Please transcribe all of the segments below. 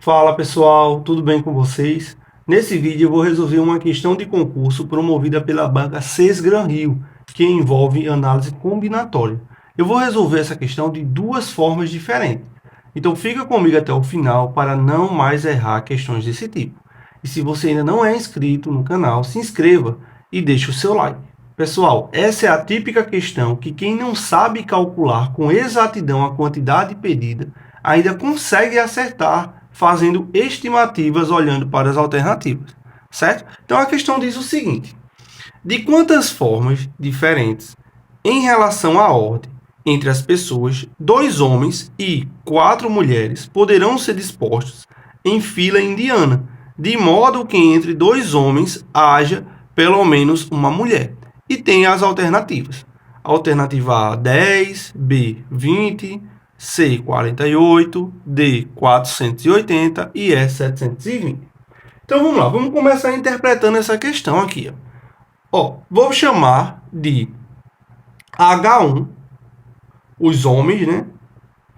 Fala pessoal, tudo bem com vocês? Nesse vídeo eu vou resolver uma questão de concurso promovida pela banca Sesgran Rio, que envolve análise combinatória. Eu vou resolver essa questão de duas formas diferentes. Então fica comigo até o final para não mais errar questões desse tipo. E se você ainda não é inscrito no canal, se inscreva e deixe o seu like. Pessoal, essa é a típica questão que quem não sabe calcular com exatidão a quantidade pedida ainda consegue acertar fazendo estimativas olhando para as alternativas, certo? Então a questão diz o seguinte: de quantas formas diferentes em relação à ordem entre as pessoas, 2 homens e 4 mulheres poderão ser dispostos em fila indiana, de modo que entre 2 homens haja pelo menos uma mulher. E tem as alternativas. Alternativa A, 10, B, 20, C, 48, D, 480 e E, 720. Então vamos lá, vamos começar interpretando essa questão aqui. Vou chamar de H1, os homens, né?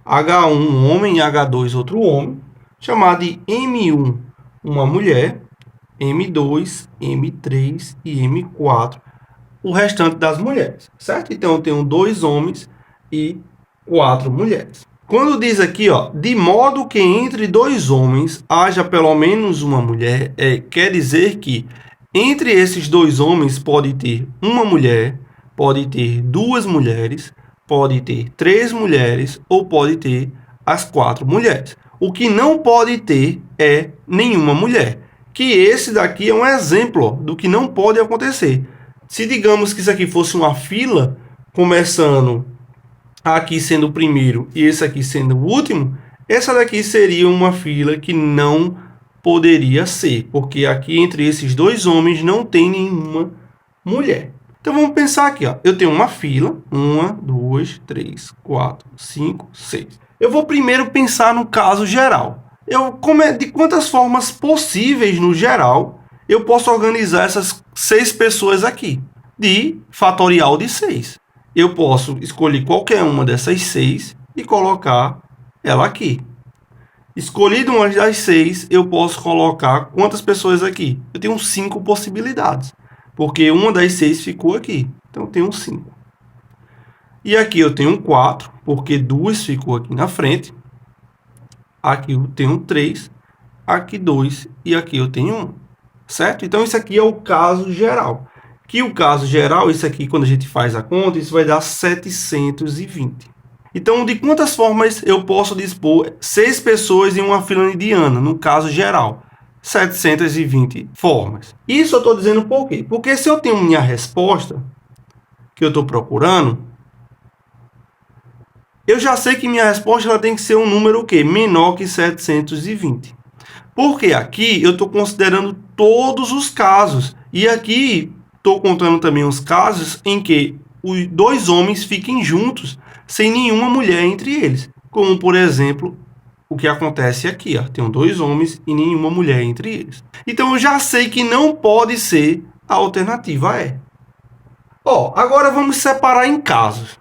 H1 um homem e H2 outro homem. Chamar de M1 uma mulher, M2, M3 e M4 o restante das mulheres, certo? Então eu tenho 2 homens e 4 mulheres. Quando diz aqui, de modo que entre 2 homens haja pelo menos uma mulher, quer dizer que entre esses 2 homens pode ter uma mulher, pode ter 2 mulheres, pode ter 3 mulheres ou pode ter as 4 mulheres. O que não pode ter é nenhuma mulher, que esse daqui é um exemplo do que não pode acontecer. Se digamos que isso aqui fosse uma fila, começando aqui sendo o primeiro e esse aqui sendo o último, essa daqui seria uma fila que não poderia ser, porque aqui entre esses 2 homens não tem nenhuma mulher. Então vamos pensar aqui, eu tenho uma fila, 1, 2, 3, 4, 5, 6. Eu vou primeiro pensar no caso geral. De quantas formas possíveis no geral eu posso organizar essas 6 pessoas aqui, de fatorial de 6. Eu posso escolher qualquer uma dessas 6 e colocar ela aqui. Escolhido uma das 6, eu posso colocar quantas pessoas aqui? Eu tenho 5 possibilidades, porque uma das 6 ficou aqui. Então, eu tenho 5. E aqui eu tenho 4, porque 2 ficou aqui na frente. Aqui eu tenho 3, aqui 2 e aqui eu tenho 1. Certo? Então, isso aqui é o caso geral. Que o caso geral, isso aqui, quando a gente faz a conta, isso vai dar 720. Então, de quantas formas eu posso dispor 6 pessoas em uma fila indiana, no caso geral? 720 formas. Isso eu estou dizendo por quê? Porque se eu tenho minha resposta, que eu estou procurando, eu já sei que minha resposta ela tem que ser um número o quê? Menor que 720. Porque aqui eu estou considerando todos os casos. E aqui estou contando também os casos em que os 2 homens fiquem juntos, sem nenhuma mulher entre eles. Como, por exemplo, o que acontece aqui. Tenho 2 homens e nenhuma mulher entre eles. Então, eu já sei que não pode ser a alternativa E. Agora vamos separar em casos.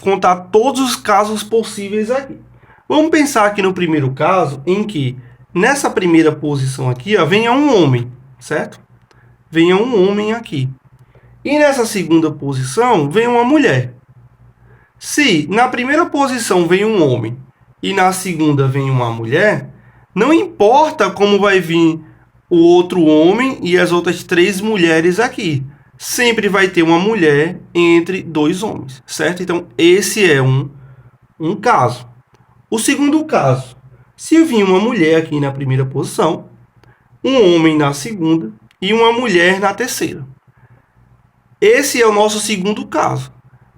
Contar todos os casos possíveis aqui. Vamos pensar aqui no primeiro caso, em que nessa primeira posição aqui, venha um homem, certo? Venha um homem aqui. E nessa segunda posição, venha uma mulher. Se na primeira posição vem um homem e na segunda vem uma mulher, não importa como vai vir o outro homem e as outras 3 mulheres aqui. Sempre vai ter uma mulher entre 2 homens, certo? Então, esse é um caso. O segundo caso, se vir uma mulher aqui na primeira posição, um homem na segunda e uma mulher na terceira. Esse é o nosso segundo caso.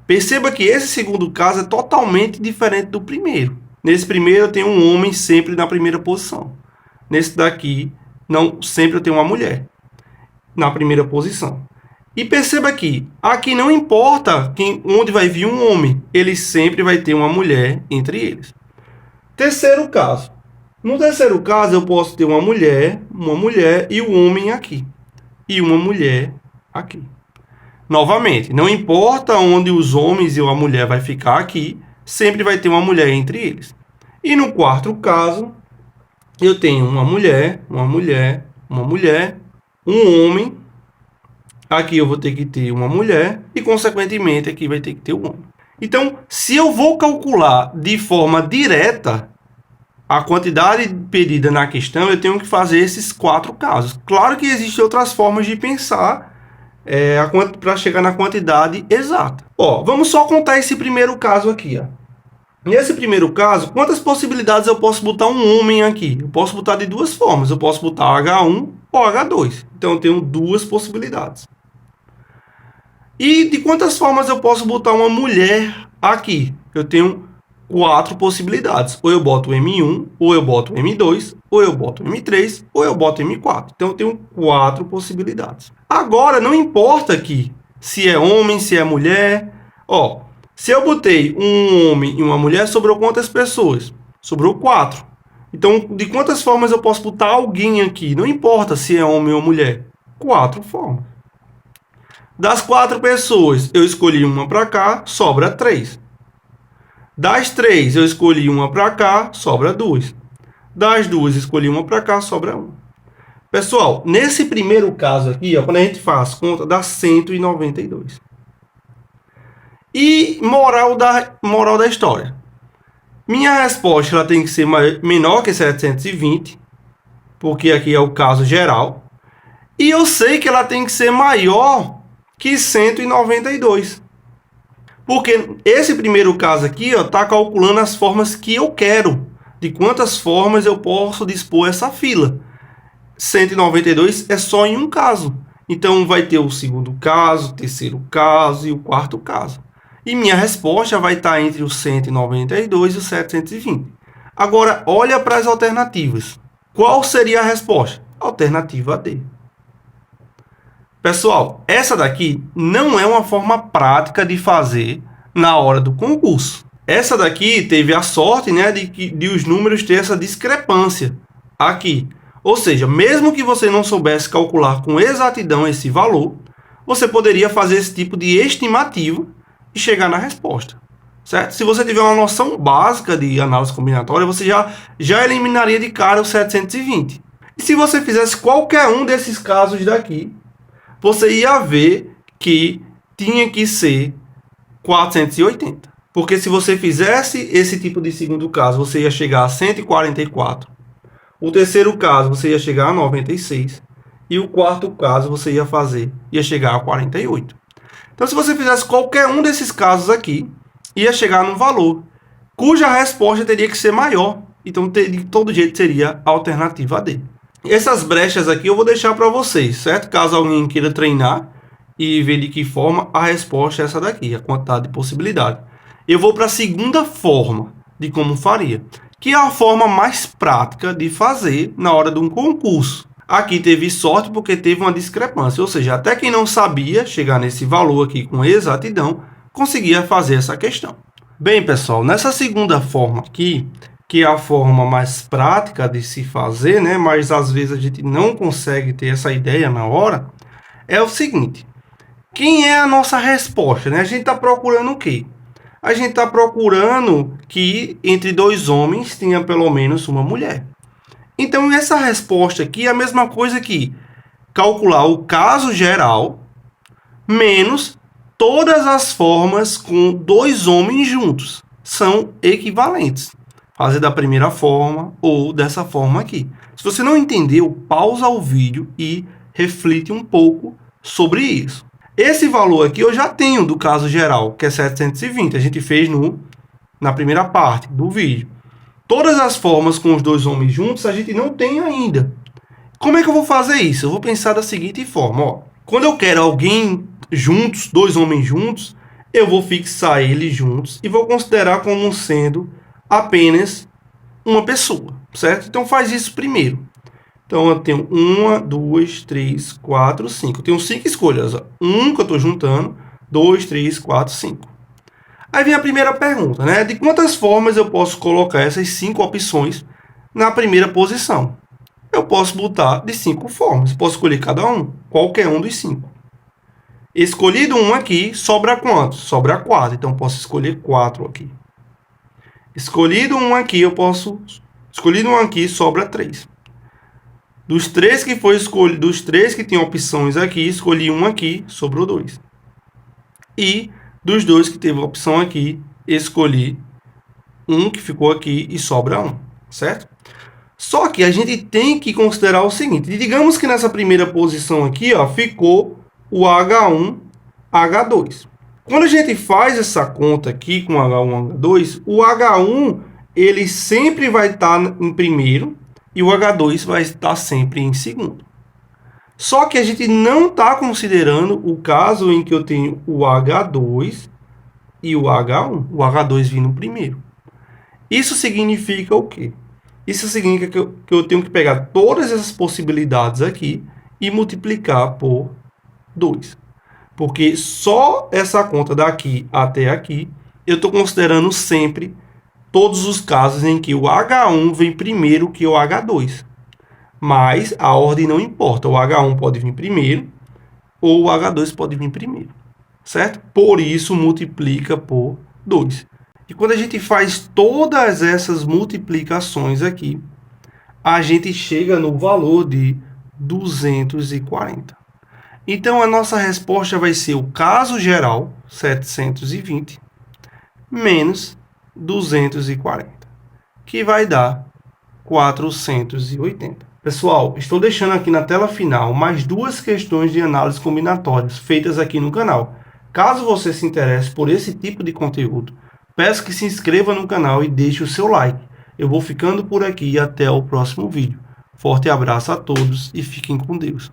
Perceba que esse segundo caso é totalmente diferente do primeiro. Nesse primeiro eu tenho um homem sempre na primeira posição. Nesse daqui, não, sempre eu tenho uma mulher na primeira posição. E perceba que aqui não importa onde vai vir um homem, ele sempre vai ter uma mulher entre eles. Terceiro caso. No terceiro caso, eu posso ter uma mulher e o homem aqui. E uma mulher aqui. Novamente, não importa onde os homens e a mulher vai ficar aqui, sempre vai ter uma mulher entre eles. E no quarto caso, eu tenho uma mulher, um homem. Aqui eu vou ter que ter uma mulher e, consequentemente, aqui vai ter que ter um homem. Então, se eu vou calcular de forma direta a quantidade pedida na questão, eu tenho que fazer esses 4 casos. Claro que existem outras formas de pensar para chegar na quantidade exata. Vamos só contar esse primeiro caso aqui. Nesse primeiro caso, quantas possibilidades eu posso botar um homem aqui? Eu posso botar de 2 formas. Eu posso botar H1 ou H2. Então, eu tenho 2 possibilidades. E de quantas formas eu posso botar uma mulher aqui? Eu tenho 4 possibilidades. Ou eu boto M1, ou eu boto M2, ou eu boto M3, ou eu boto M4. Então, eu tenho 4 possibilidades. Agora, não importa aqui se é homem, se é mulher. Se eu botei um homem e uma mulher, sobrou quantas pessoas? Sobrou 4. Então, de quantas formas eu posso botar alguém aqui? Não importa se é homem ou mulher. 4 formas. Das 4 pessoas, eu escolhi uma para cá, sobra 3. Das 3, eu escolhi uma para cá, sobra 2. Das 2, escolhi uma para cá, sobra 1. Pessoal, nesse primeiro caso aqui, quando a gente faz conta, dá 192. E moral da história. Minha resposta ela tem que ser menor que 720, porque aqui é o caso geral. E eu sei que ela tem que ser maior que 192. Porque esse primeiro caso aqui está calculando as formas que eu quero. De quantas formas eu posso dispor essa fila. 192 é só em um caso. Então, vai ter o segundo caso, o terceiro caso e o quarto caso. E minha resposta vai estar entre o 192 e o 720. Agora, olha para as alternativas. Qual seria a resposta? Alternativa D. Pessoal, essa daqui não é uma forma prática de fazer na hora do concurso. Essa daqui teve a sorte, né, de os números ter essa discrepância aqui. Ou seja, mesmo que você não soubesse calcular com exatidão esse valor, você poderia fazer esse tipo de estimativa e chegar na resposta. Certo? Se você tiver uma noção básica de análise combinatória, você já eliminaria de cara o 720. E se você fizesse qualquer um desses casos daqui, você ia ver que tinha que ser 480. Porque se você fizesse esse tipo de segundo caso, você ia chegar a 144. O terceiro caso, você ia chegar a 96. E o quarto caso, você ia chegar a 48. Então, se você fizesse qualquer um desses casos aqui, ia chegar num valor cuja resposta teria que ser maior. Então, de todo jeito, seria a alternativa D. Essas brechas aqui eu vou deixar para vocês, certo? Caso alguém queira treinar e ver de que forma, a resposta é essa daqui, a quantidade de possibilidade. Eu vou para a segunda forma de como faria, que é a forma mais prática de fazer na hora de um concurso. Aqui teve sorte porque teve uma discrepância, ou seja, até quem não sabia chegar nesse valor aqui com exatidão, conseguia fazer essa questão. Bem, pessoal, nessa segunda forma aqui, que é a forma mais prática de se fazer, né? Mas às vezes a gente não consegue ter essa ideia na hora, é o seguinte: quem é a nossa resposta, né? A gente está procurando o quê? A gente está procurando que entre 2 homens tenha pelo menos uma mulher. Então, essa resposta aqui é a mesma coisa que calcular o caso geral menos todas as formas com 2 homens juntos. São equivalentes. Fazer da primeira forma ou dessa forma aqui. Se você não entendeu, pausa o vídeo e reflete um pouco sobre isso. Esse valor aqui eu já tenho do caso geral, que é 720. A gente fez na primeira parte do vídeo. Todas as formas com os 2 homens juntos a gente não tem ainda. Como é que eu vou fazer isso? Eu vou pensar da seguinte forma. Quando eu quero alguém juntos, 2 homens juntos, eu vou fixar eles juntos e vou considerar como sendo apenas uma pessoa, certo? Então, faz isso primeiro. Então, eu tenho 1, 2, 3, 4, 5. Eu tenho 5 escolhas. 1 que eu estou juntando, 2, 3, 4, 5. Aí vem a primeira pergunta, né? De quantas formas eu posso colocar essas 5 opções na primeira posição? Eu posso botar de 5 formas. Posso escolher cada um, qualquer um dos 5. Escolhido um aqui, sobra quanto? Sobra 4. Então, posso escolher 4 aqui. Escolhido um aqui, escolhido um aqui, sobra 3. Dos 3 que foi escolhido, dos 3 que tem opções aqui, escolhi um aqui, sobrou 2. E dos 2 que teve opção aqui, escolhi um que ficou aqui e sobra 1, certo? Só que a gente tem que considerar o seguinte, digamos que nessa primeira posição aqui, ó, ficou o H1, H2. Quando a gente faz essa conta aqui com H1, H2, o H1 ele sempre vai estar em primeiro e o H2 vai estar sempre em segundo. Só que a gente não está considerando o caso em que eu tenho o H2 e o H1, o H2 vindo primeiro. Isso significa o quê? Isso significa que eu tenho que pegar todas essas possibilidades aqui e multiplicar por 2. Porque só essa conta daqui até aqui, eu estou considerando sempre todos os casos em que o H1 vem primeiro que o H2. Mas a ordem não importa. O H1 pode vir primeiro ou o H2 pode vir primeiro. Certo? Por isso, multiplica por 2. E quando a gente faz todas essas multiplicações aqui, a gente chega no valor de 240. Então, a nossa resposta vai ser o caso geral, 720, menos 240, que vai dar 480. Pessoal, estou deixando aqui na tela final mais 2 questões de análise combinatórias feitas aqui no canal. Caso você se interesse por esse tipo de conteúdo, peço que se inscreva no canal e deixe o seu like. Eu vou ficando por aqui e até o próximo vídeo. Forte abraço a todos e fiquem com Deus.